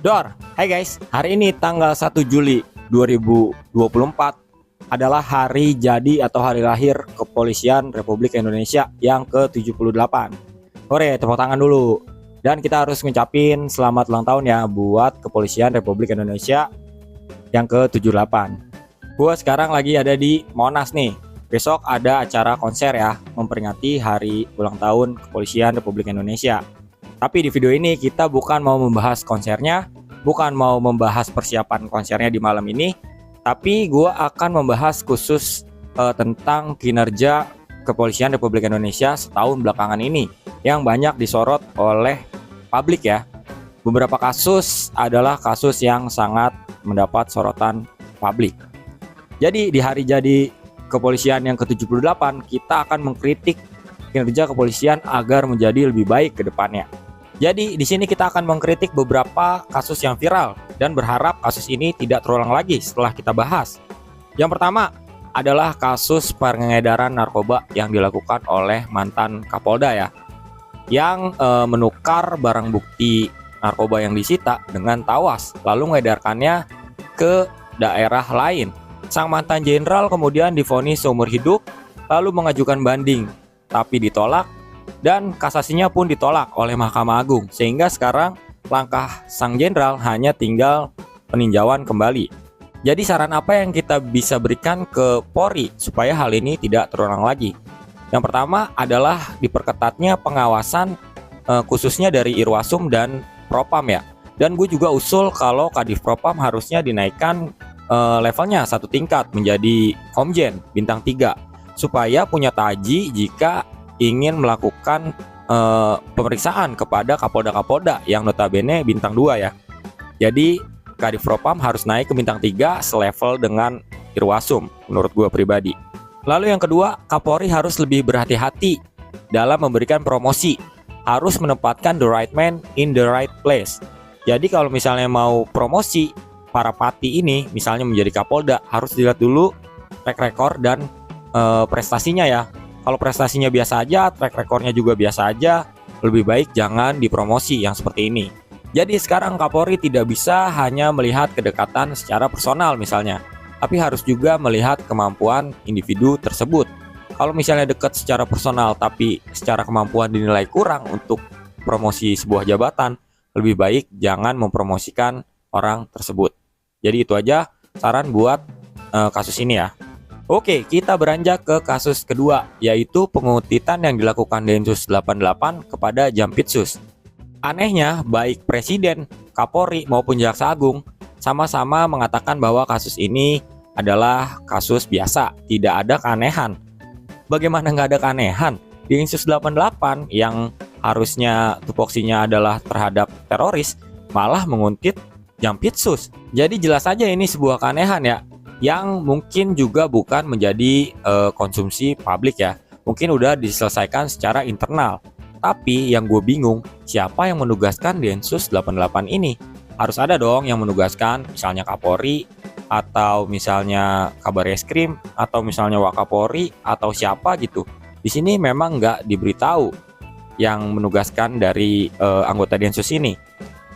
Hai guys, hari ini tanggal 1 Juli 2024 adalah hari jadi atau hari lahir Kepolisian Republik Indonesia yang ke-78. Hore, tepuk tangan dulu. Dan kita harus ngucapin selamat ulang tahun ya buat Kepolisian Republik Indonesia yang ke-78. Gua sekarang lagi ada di Monas nih. Besok ada acara konser ya, memperingati hari ulang tahun Kepolisian Republik Indonesia. Tapi di video ini kita bukan mau membahas konsernya, bukan mau membahas persiapan konsernya di malam ini, tapi gue akan membahas khusus tentang kinerja Kepolisian Republik Indonesia setahun belakangan ini yang banyak disorot oleh publik ya. Beberapa kasus adalah kasus yang sangat mendapat sorotan publik. Jadi di hari jadi Kepolisian yang ke-78 kita akan mengkritik kinerja kepolisian agar menjadi lebih baik ke depannya. Jadi di sini kita akan mengkritik beberapa kasus yang viral dan berharap kasus ini tidak terulang lagi setelah kita bahas. Yang pertama adalah kasus pengedaran narkoba yang dilakukan oleh mantan Kapolda ya, yang menukar barang bukti narkoba yang disita dengan tawas lalu mengedarkannya ke daerah lain. Sang mantan jenderal kemudian divonis seumur hidup lalu mengajukan banding tapi ditolak. Dan kasasinya pun ditolak oleh Mahkamah Agung, sehingga sekarang langkah sang jenderal hanya tinggal peninjauan kembali. Jadi saran apa yang kita bisa berikan ke Polri supaya hal ini tidak terulang lagi? Yang pertama adalah diperketatnya pengawasan khususnya dari Irwasum dan Propam ya. Dan gue juga usul kalau Kadif Propam harusnya dinaikkan levelnya satu tingkat menjadi Komjen bintang 3 supaya punya taji jika ingin melakukan pemeriksaan kepada Kapolda-Kapolda yang notabene bintang 2 ya. Jadi Kadif Propam harus naik ke bintang 3 selevel dengan Irwasum menurut gue pribadi. Lalu yang kedua, Kapolri harus lebih berhati-hati dalam memberikan promosi, harus menempatkan the right man in the right place. Jadi kalau misalnya mau promosi para pati ini misalnya menjadi Kapolda, harus dilihat dulu track record dan prestasinya ya. Kalau prestasinya biasa aja, track recordnya juga biasa aja, lebih baik jangan dipromosi yang seperti ini. Jadi sekarang Kapolri tidak bisa hanya melihat kedekatan secara personal misalnya, tapi harus juga melihat kemampuan individu tersebut. Kalau misalnya dekat secara personal tapi secara kemampuan dinilai kurang untuk promosi sebuah jabatan, lebih baik jangan mempromosikan orang tersebut. Jadi itu aja saran buat kasus ini ya. Oke, kita beranjak ke kasus kedua, yaitu pengutitan yang dilakukan Densus 88 kepada Jampitsus. Anehnya, baik Presiden, Kapolri maupun Jaksa Agung sama-sama mengatakan bahwa kasus ini adalah kasus biasa, tidak ada keanehan. Bagaimana nggak ada keanehan? Densus 88 yang harusnya tupoksinya adalah terhadap teroris, malah menguntit Jampitsus. Jadi jelas saja ini sebuah keanehan ya, yang mungkin juga bukan menjadi konsumsi publik ya, mungkin udah diselesaikan secara internal. Tapi yang gue bingung, siapa yang menugaskan Densus 88 ini? Harus ada dong yang menugaskan, misalnya Kapolri, atau misalnya Kabareskrim, atau misalnya Wakapolri, atau siapa gitu. Di sini memang nggak diberitahu yang menugaskan dari anggota Densus ini.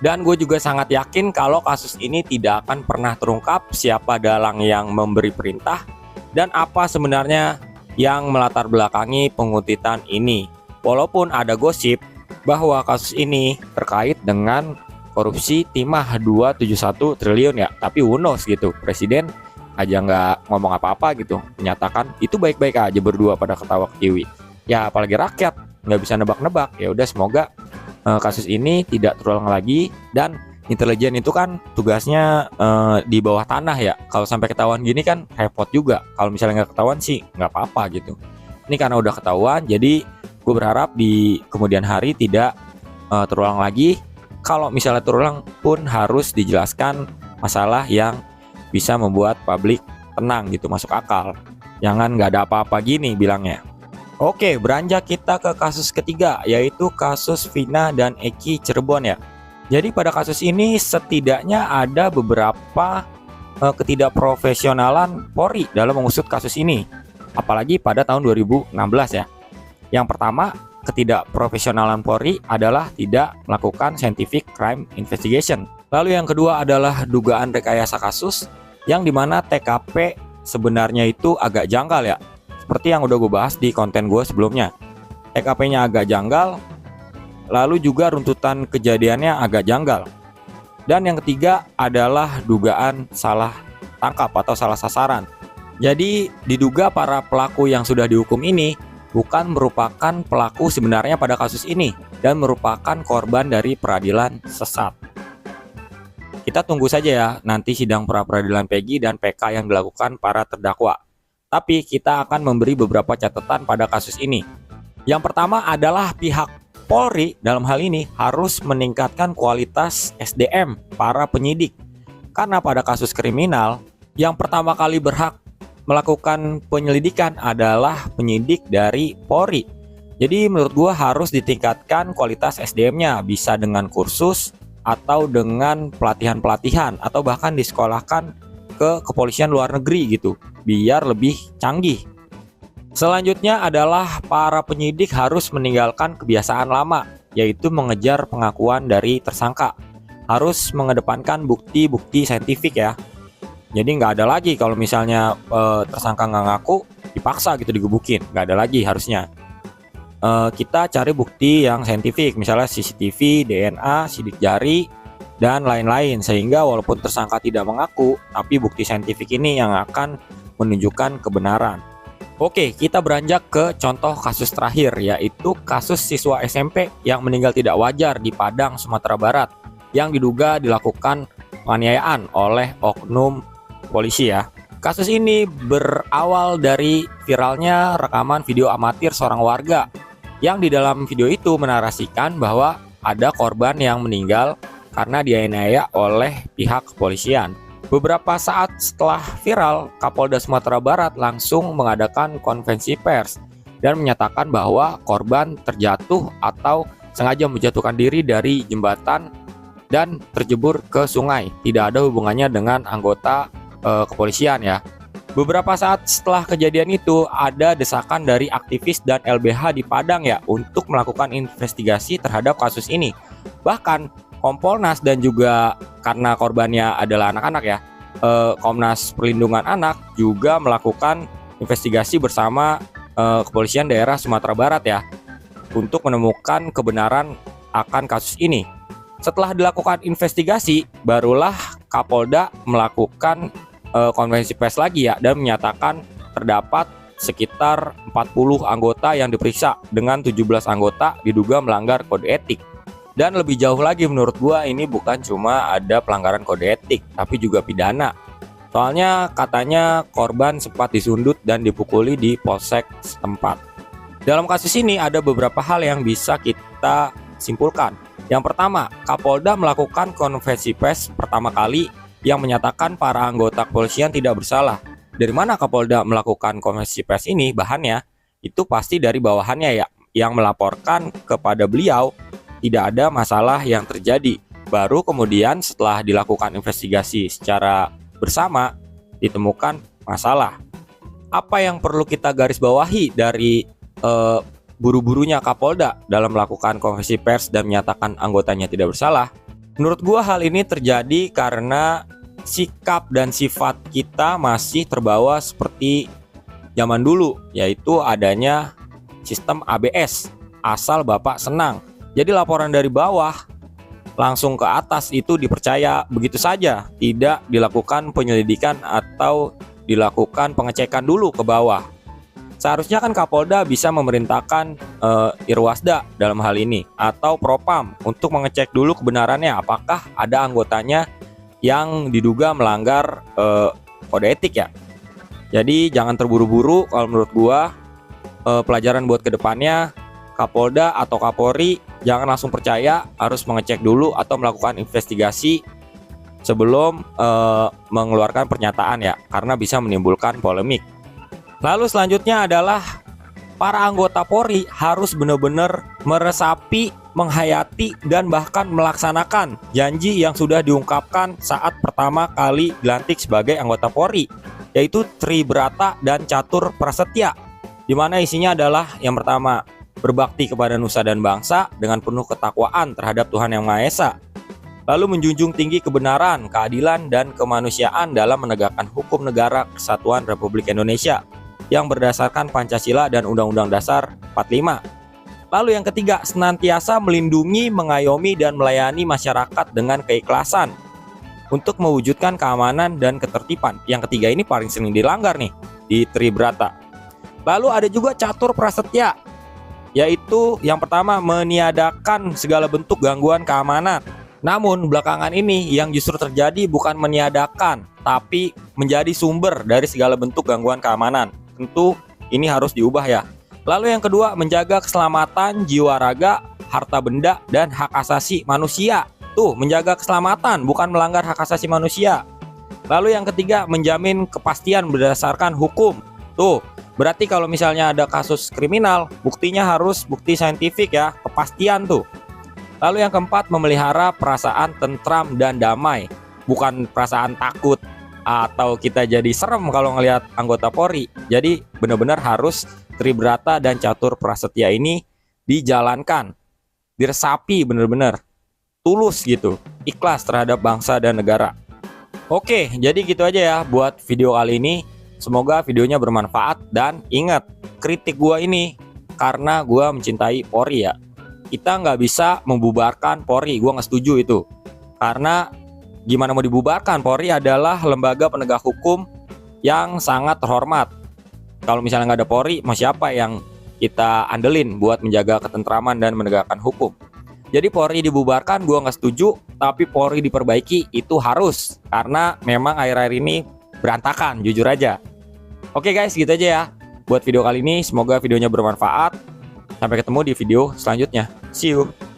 Dan gue juga sangat yakin kalau kasus ini tidak akan pernah terungkap siapa dalang yang memberi perintah dan apa sebenarnya yang melatar belakangi pengutitan ini. Walaupun ada gosip bahwa kasus ini terkait dengan korupsi timah 271 triliun ya, tapi who knows gitu, Presiden aja nggak ngomong apa-apa gitu, menyatakan itu baik-baik aja berdua pada ketawa ketiwi. Ya apalagi rakyat nggak bisa nebak-nebak. Ya udah, semoga kasus ini tidak terulang lagi. Dan intelijen itu kan tugasnya di bawah tanah ya. Kalau sampai ketahuan gini kan repot juga. Kalau misalnya nggak ketahuan sih nggak apa-apa gitu. Ini karena udah ketahuan, jadi gue berharap di kemudian hari tidak terulang lagi. Kalau misalnya terulang pun harus dijelaskan masalah yang bisa membuat publik tenang gitu, masuk akal. Jangan nggak ada apa-apa gini bilangnya. Oke, beranjak kita ke kasus ketiga, yaitu kasus Vina dan Eki Cirebon ya. Jadi pada kasus ini setidaknya ada beberapa ketidakprofesionalan Polri dalam mengusut kasus ini. Apalagi pada tahun 2016 ya. Yang pertama, ketidakprofesionalan Polri adalah tidak melakukan scientific crime investigation Lalu yang kedua adalah dugaan rekayasa kasus, yang dimana TKP sebenarnya itu agak janggal ya. Seperti yang udah gue bahas di konten gue sebelumnya. TKP-nya agak janggal, lalu juga runtutan kejadiannya agak janggal. Dan yang ketiga adalah dugaan salah tangkap atau salah sasaran. Jadi diduga para pelaku yang sudah dihukum ini bukan merupakan pelaku sebenarnya pada kasus ini dan merupakan korban dari peradilan sesat. Kita tunggu saja ya nanti sidang pra-peradilan Peggy dan PK yang dilakukan para terdakwa. Tapi kita akan memberi beberapa catatan pada kasus ini. Yang pertama adalah pihak Polri dalam hal ini harus meningkatkan kualitas SDM para penyidik. Karena pada kasus kriminal, yang pertama kali berhak melakukan penyelidikan adalah penyidik dari Polri. Jadi menurut gua harus ditingkatkan kualitas SDM-nya, bisa dengan kursus atau dengan pelatihan-pelatihan atau bahkan disekolahkan ke kepolisian luar negeri gitu, biar lebih canggih. Selanjutnya adalah para penyidik harus meninggalkan kebiasaan lama, yaitu mengejar pengakuan dari tersangka. Harus mengedepankan bukti-bukti saintifik ya. Jadi nggak ada lagi kalau misalnya tersangka nggak ngaku, dipaksa gitu digebukin, nggak ada lagi harusnya. Kita cari bukti yang saintifik, misalnya CCTV, DNA, sidik jari, dan lain-lain. Sehingga walaupun tersangka tidak mengaku, tapi bukti saintifik ini yang akan menunjukkan kebenaran. Oke, kita beranjak ke contoh kasus terakhir, yaitu kasus siswa SMP yang meninggal tidak wajar di Padang, Sumatera Barat, yang diduga dilakukan penganiayaan oleh oknum polisi ya. Kasus ini berawal dari viralnya rekaman video amatir seorang warga, yang di dalam video itu menarasikan bahwa ada korban yang meninggal karena dianiaya oleh pihak kepolisian. Beberapa saat setelah viral, Kapolda Sumatera Barat langsung mengadakan konferensi pers dan menyatakan bahwa korban terjatuh atau sengaja menjatuhkan diri dari jembatan dan terjebur ke sungai. Tidak ada hubungannya dengan anggota kepolisian ya. Beberapa saat setelah kejadian itu, ada desakan dari aktivis dan LBH di Padang ya untuk melakukan investigasi terhadap kasus ini. Bahkan Kompolnas dan juga karena korbannya adalah anak-anak ya, Komnas Perlindungan Anak juga melakukan investigasi bersama kepolisian daerah Sumatera Barat ya untuk menemukan kebenaran akan kasus ini. Setelah dilakukan investigasi, barulah Kapolda melakukan konferensi pers lagi ya dan menyatakan terdapat sekitar 40 anggota yang diperiksa dengan 17 anggota diduga melanggar kode etik. Dan lebih jauh lagi menurut gua ini bukan cuma ada pelanggaran kode etik tapi juga pidana. Soalnya katanya korban sempat disundut dan dipukuli di polsek setempat. Dalam kasus ini ada beberapa hal yang bisa kita simpulkan. Yang pertama, Kapolda melakukan konferensi pers pertama kali yang menyatakan para anggota kepolisian tidak bersalah. Dari mana Kapolda melakukan konferensi pers ini? Bahannya itu pasti dari bawahannya ya, yang melaporkan kepada beliau tidak ada masalah yang terjadi. Baru kemudian setelah dilakukan investigasi secara bersama ditemukan masalah. Apa yang perlu kita garis bawahi dari buru-burunya Kapolda dalam melakukan konferensi pers dan menyatakan anggotanya tidak bersalah? Menurut gua hal ini terjadi karena sikap dan sifat kita masih terbawa seperti zaman dulu, yaitu adanya sistem ABS, asal Bapak senang. Jadi laporan dari bawah langsung ke atas itu dipercaya begitu saja, tidak dilakukan penyelidikan atau dilakukan pengecekan dulu ke bawah. Seharusnya kan Kapolda bisa memerintahkan Irwasda dalam hal ini atau Propam untuk mengecek dulu kebenarannya apakah ada anggotanya yang diduga melanggar kode etik ya. Jadi jangan terburu-buru. Kalau menurut gua pelajaran buat kedepannya, Kapolda atau Kapolri jangan langsung percaya, harus mengecek dulu atau melakukan investigasi sebelum mengeluarkan pernyataan ya, karena bisa menimbulkan polemik. Lalu selanjutnya adalah para anggota Polri harus benar-benar meresapi, menghayati, dan bahkan melaksanakan janji yang sudah diungkapkan saat pertama kali dilantik sebagai anggota Polri, yaitu Tribrata dan Catur Prasetya, di mana isinya adalah yang pertama, berbakti kepada nusa dan bangsa dengan penuh ketakwaan terhadap Tuhan Yang Maha Esa. lalu menjunjung tinggi kebenaran, keadilan, dan kemanusiaan dalam menegakkan hukum negara Kesatuan Republik Indonesia yang berdasarkan Pancasila dan Undang-Undang Dasar 45. Lalu yang ketiga, senantiasa melindungi, mengayomi, dan melayani masyarakat dengan keikhlasan untuk mewujudkan keamanan dan ketertiban. Yang ketiga ini paling sering dilanggar nih di Tribrata. Lalu ada juga catur prasetya, yaitu yang pertama meniadakan segala bentuk gangguan keamanan. Namun belakangan ini yang justru terjadi bukan meniadakan, tapi menjadi sumber dari segala bentuk gangguan keamanan. Tentu ini harus diubah ya. Lalu yang kedua, menjaga keselamatan jiwa raga, harta benda, dan hak asasi manusia. Tuh, menjaga keselamatan, bukan melanggar hak asasi manusia. Lalu yang ketiga, menjamin kepastian berdasarkan hukum. Tuh, berarti kalau misalnya ada kasus kriminal, buktinya harus bukti saintifik ya, kepastian tuh. Lalu yang keempat, memelihara perasaan tentram dan damai, bukan perasaan takut atau kita jadi serem kalau ngelihat anggota Polri. Jadi benar-benar harus Tribrata dan catur prasetya ini dijalankan, diresapi benar-benar tulus gitu, ikhlas terhadap bangsa dan negara. Oke, jadi gitu aja ya buat video kali ini. Semoga videonya bermanfaat, dan ingat, kritik gua ini karena gua mencintai Polri ya. Kita nggak bisa membubarkan Polri, gua nggak setuju itu. Karena gimana mau dibubarkan, Polri adalah lembaga penegak hukum yang sangat terhormat. Kalau misalnya nggak ada Polri, mau siapa yang kita andelin buat menjaga ketentraman dan menegakkan hukum? Jadi Polri dibubarkan gua nggak setuju, tapi Polri diperbaiki itu harus, karena memang akhir-akhir ini berantakan, jujur aja. Oke guys, gitu aja ya buat video kali ini. Semoga videonya bermanfaat. Sampai ketemu di video selanjutnya. See you.